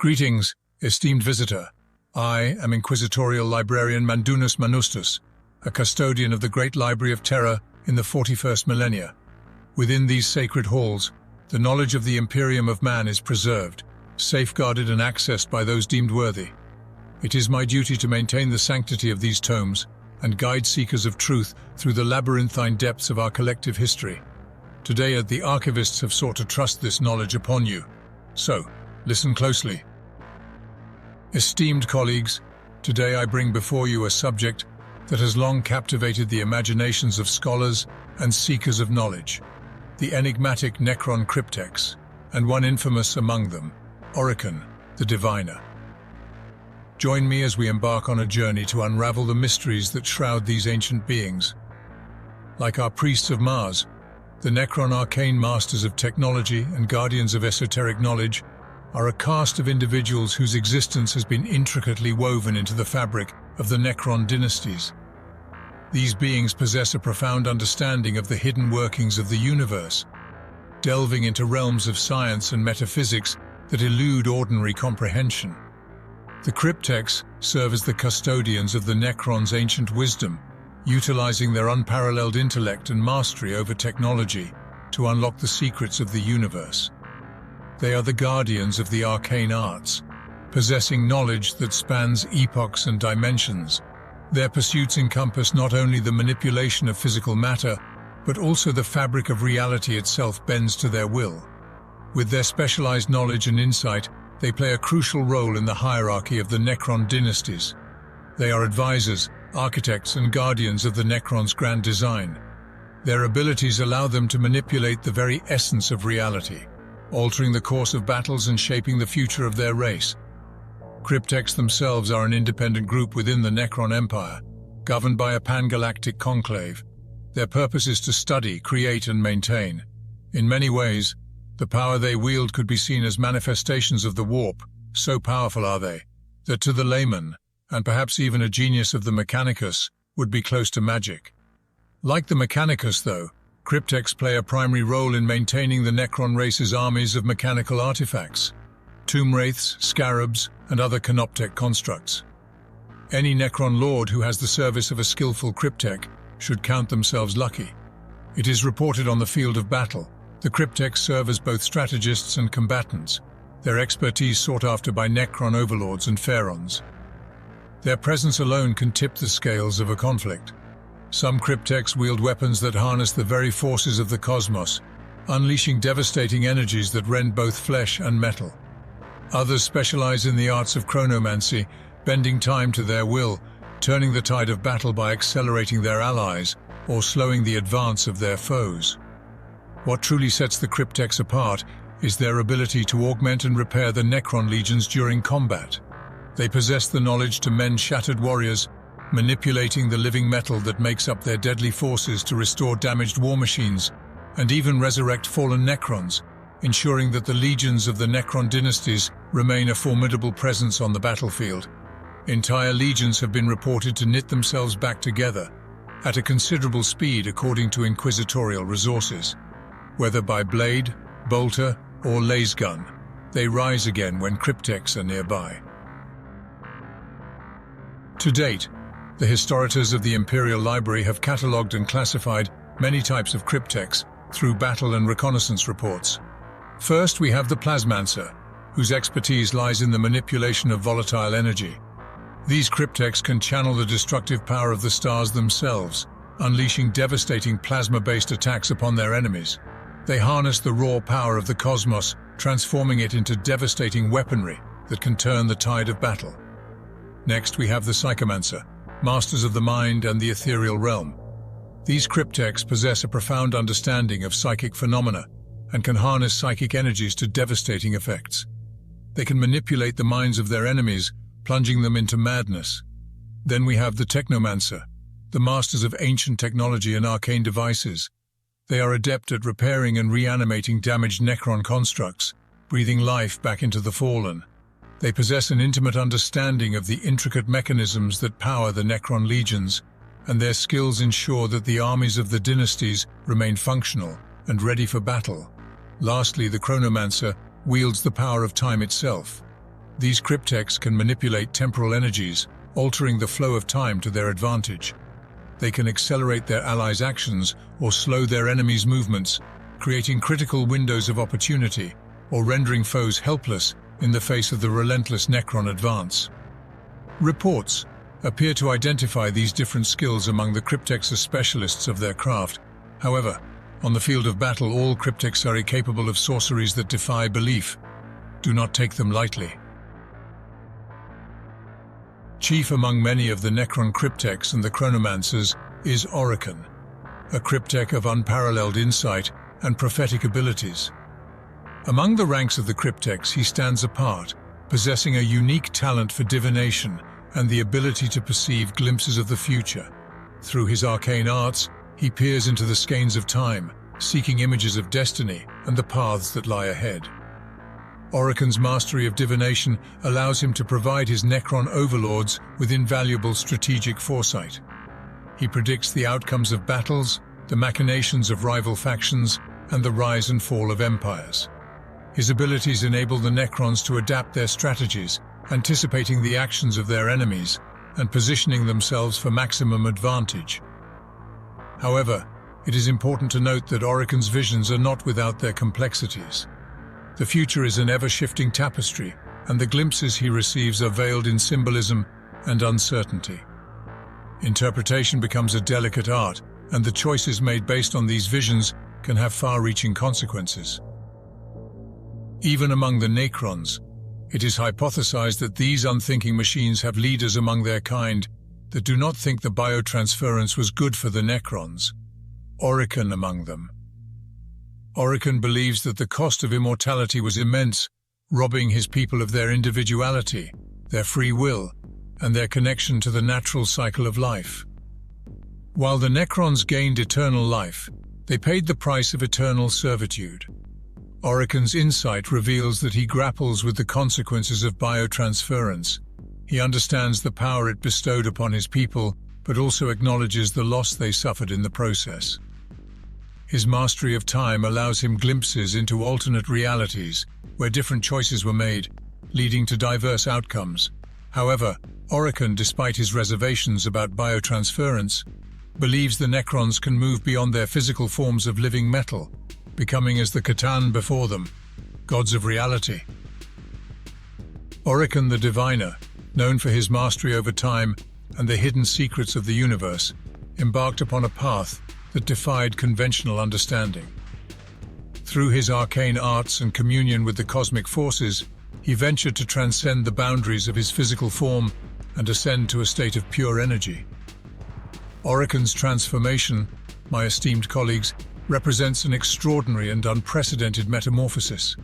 Greetings, esteemed visitor. I am Inquisitorial Librarian Mandunus Manustus, a custodian of the Great Library of Terra in the 41st millennia. Within these sacred halls, the knowledge of the Imperium of Man is preserved, safeguarded and accessed by those deemed worthy. It is my duty to maintain the sanctity of these tomes and guide seekers of truth through the labyrinthine depths of our collective history. Today, the archivists have sought to trust this knowledge upon you. So, listen closely. Esteemed colleagues, today I bring before you a subject that has long captivated the imaginations of scholars and seekers of knowledge, the enigmatic Necron crypteks, and one infamous among them, Orikan, the Diviner. Join me as we embark on a journey to unravel the mysteries that shroud these ancient beings. Like our priests of Mars, the Necron arcane masters of technology and guardians of esoteric knowledge are a caste of individuals whose existence has been intricately woven into the fabric of the Necron dynasties. These beings possess a profound understanding of the hidden workings of the universe, delving into realms of science and metaphysics that elude ordinary comprehension. The Crypteks serve as the custodians of the Necron's ancient wisdom, utilizing their unparalleled intellect and mastery over technology to unlock the secrets of the universe. They are the guardians of the arcane arts, possessing knowledge that spans epochs and dimensions. Their pursuits encompass not only the manipulation of physical matter, but also the fabric of reality itself bends to their will. With their specialized knowledge and insight, they play a crucial role in the hierarchy of the Necron dynasties. They are advisors, architects, and guardians of the Necron's grand design. Their abilities allow them to manipulate the very essence of reality, altering the course of battles and shaping the future of their race. Crypteks themselves are an independent group within the Necron Empire, governed by a pan-galactic conclave. Their purpose is to study, create, and maintain. In many ways, the power they wield could be seen as manifestations of the warp, so powerful are they, that to the layman, and perhaps even a genius of the Mechanicus, would be close to magic. Like the Mechanicus, though, Crypteks play a primary role in maintaining the Necron race's armies of mechanical artifacts, tomb wraiths, scarabs, and other canoptek constructs. Any Necron lord who has the service of a skillful Cryptek should count themselves lucky. It is reported on the field of battle, the Crypteks serve as both strategists and combatants, their expertise sought after by Necron overlords and pharaons. Their presence alone can tip the scales of a conflict. Some Crypteks wield weapons that harness the very forces of the cosmos, unleashing devastating energies that rend both flesh and metal. Others specialize in the arts of chronomancy, bending time to their will, turning the tide of battle by accelerating their allies or slowing the advance of their foes. What truly sets the Crypteks apart is their ability to augment and repair the Necron legions during combat. They possess the knowledge to mend shattered warriors, manipulating the living metal that makes up their deadly forces to restore damaged war machines, and even resurrect fallen Necrons, ensuring that the legions of the Necron dynasties remain a formidable presence on the battlefield. Entire legions have been reported to knit themselves back together, at a considerable speed according to inquisitorial resources. Whether by blade, bolter, or laser gun, they rise again when Crypteks are nearby. To date, the historians of the Imperial Library have catalogued and classified many types of Crypteks through battle and reconnaissance reports. First, we have the Plasmancer, whose expertise lies in the manipulation of volatile energy. These Crypteks can channel the destructive power of the stars themselves, unleashing devastating plasma-based attacks upon their enemies. They harness the raw power of the cosmos, transforming it into devastating weaponry that can turn the tide of battle. Next, we have the Psychomancer, masters of the mind and the ethereal realm. These Crypteks possess a profound understanding of psychic phenomena and can harness psychic energies to devastating effects. They can manipulate the minds of their enemies, plunging them into madness. Then we have the Technomancer, the masters of ancient technology and arcane devices. They are adept at repairing and reanimating damaged Necron constructs, breathing life back into the fallen. They possess an intimate understanding of the intricate mechanisms that power the Necron legions, and their skills ensure that the armies of the dynasties remain functional and ready for battle. Lastly, the Chronomancer wields the power of time itself. These crypteks can manipulate temporal energies, altering the flow of time to their advantage. They can accelerate their allies' actions or slow their enemies' movements, creating critical windows of opportunity or rendering foes helpless in the face of the relentless Necron advance. Reports appear to identify these different skills among the Crypteks as specialists of their craft. However, on the field of battle, all Crypteks are capable of sorceries that defy belief. Do not take them lightly. Chief among many of the Necron Crypteks and the Chronomancers is Orikan, a Cryptek of unparalleled insight and prophetic abilities. Among the ranks of the Crypteks, he stands apart, possessing a unique talent for divination and the ability to perceive glimpses of the future. Through his arcane arts, he peers into the skeins of time, seeking images of destiny and the paths that lie ahead. Orikan's mastery of divination allows him to provide his Necron overlords with invaluable strategic foresight. He predicts the outcomes of battles, the machinations of rival factions, and the rise and fall of empires. His abilities enable the Necrons to adapt their strategies, anticipating the actions of their enemies and positioning themselves for maximum advantage. However, it is important to note that Orikan's visions are not without their complexities. The future is an ever-shifting tapestry, and the glimpses he receives are veiled in symbolism and uncertainty. Interpretation becomes a delicate art, and the choices made based on these visions can have far-reaching consequences. Even among the Necrons, it is hypothesized that these unthinking machines have leaders among their kind that do not think the biotransference was good for the Necrons, Orikan among them. Orikan believes that the cost of immortality was immense, robbing his people of their individuality, their free will, and their connection to the natural cycle of life. While the Necrons gained eternal life, they paid the price of eternal servitude. Orikan's insight reveals that he grapples with the consequences of biotransference. He understands the power it bestowed upon his people, but also acknowledges the loss they suffered in the process. His mastery of time allows him glimpses into alternate realities where different choices were made, leading to diverse outcomes. However, Orikan, despite his reservations about biotransference, believes the Necrons can move beyond their physical forms of living metal, becoming as the Catan before them, gods of reality. Orikan the Diviner, known for his mastery over time and the hidden secrets of the universe, embarked upon a path that defied conventional understanding. Through his arcane arts and communion with the cosmic forces, he ventured to transcend the boundaries of his physical form and ascend to a state of pure energy. Orikan's transformation, my esteemed colleagues, represents an extraordinary and unprecedented metamorphosis.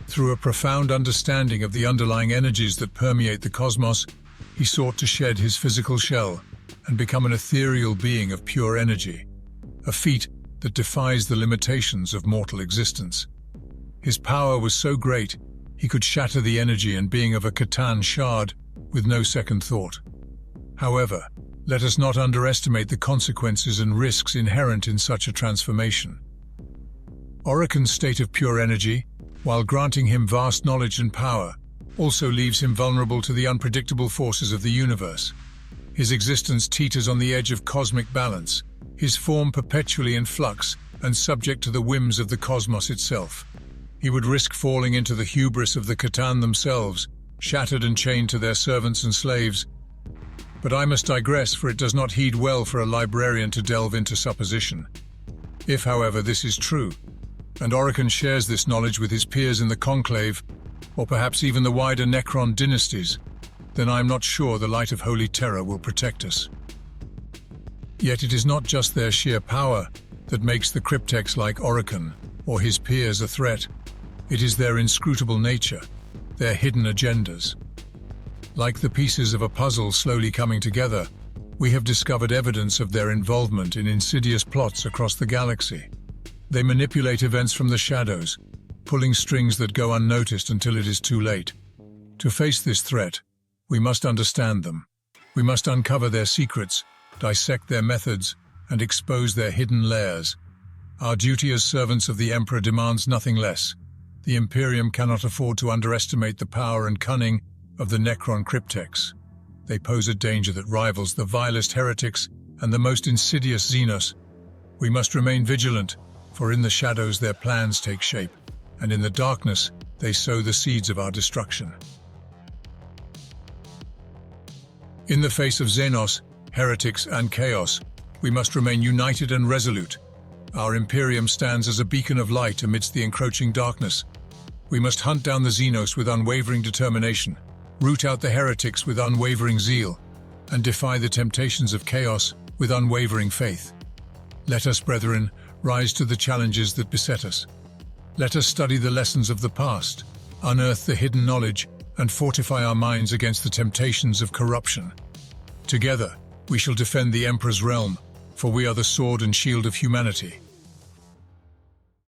Through a profound understanding of the underlying energies that permeate the cosmos, he sought to shed his physical shell and become an ethereal being of pure energy, a feat that defies the limitations of mortal existence. His power was so great, he could shatter the energy and being of a Catan shard with no second thought. However, let us not underestimate the consequences and risks inherent in such a transformation. Orikan's state of pure energy, while granting him vast knowledge and power, also leaves him vulnerable to the unpredictable forces of the universe. His existence teeters on the edge of cosmic balance, his form perpetually in flux and subject to the whims of the cosmos itself. He would risk falling into the hubris of the Catan themselves, shattered and chained to their servants and slaves. But I must digress, for it does not heed well for a librarian to delve into supposition. If, however, this is true, and Orikan shares this knowledge with his peers in the Conclave, or perhaps even the wider Necron dynasties, then I am not sure the light of holy terror will protect us. Yet it is not just their sheer power that makes the Crypteks like Orikan or his peers a threat. It is their inscrutable nature, their hidden agendas. Like the pieces of a puzzle slowly coming together, we have discovered evidence of their involvement in insidious plots across the galaxy. They manipulate events from the shadows, pulling strings that go unnoticed until it is too late. To face this threat, we must understand them. We must uncover their secrets, dissect their methods, and expose their hidden lairs. Our duty as servants of the Emperor demands nothing less. The Imperium cannot afford to underestimate the power and cunning of the Necron Crypteks. They pose a danger that rivals the vilest heretics and the most insidious Xenos. We must remain vigilant, for in the shadows their plans take shape, and in the darkness they sow the seeds of our destruction. In the face of Xenos, heretics and chaos, we must remain united and resolute. Our Imperium stands as a beacon of light amidst the encroaching darkness. We must hunt down the Xenos with unwavering determination, root out the heretics with unwavering zeal, and defy the temptations of chaos with unwavering faith. Let us, brethren, rise to the challenges that beset us. Let us study the lessons of the past, unearth the hidden knowledge, and fortify our minds against the temptations of corruption. Together, we shall defend the Emperor's realm, for we are the sword and shield of humanity.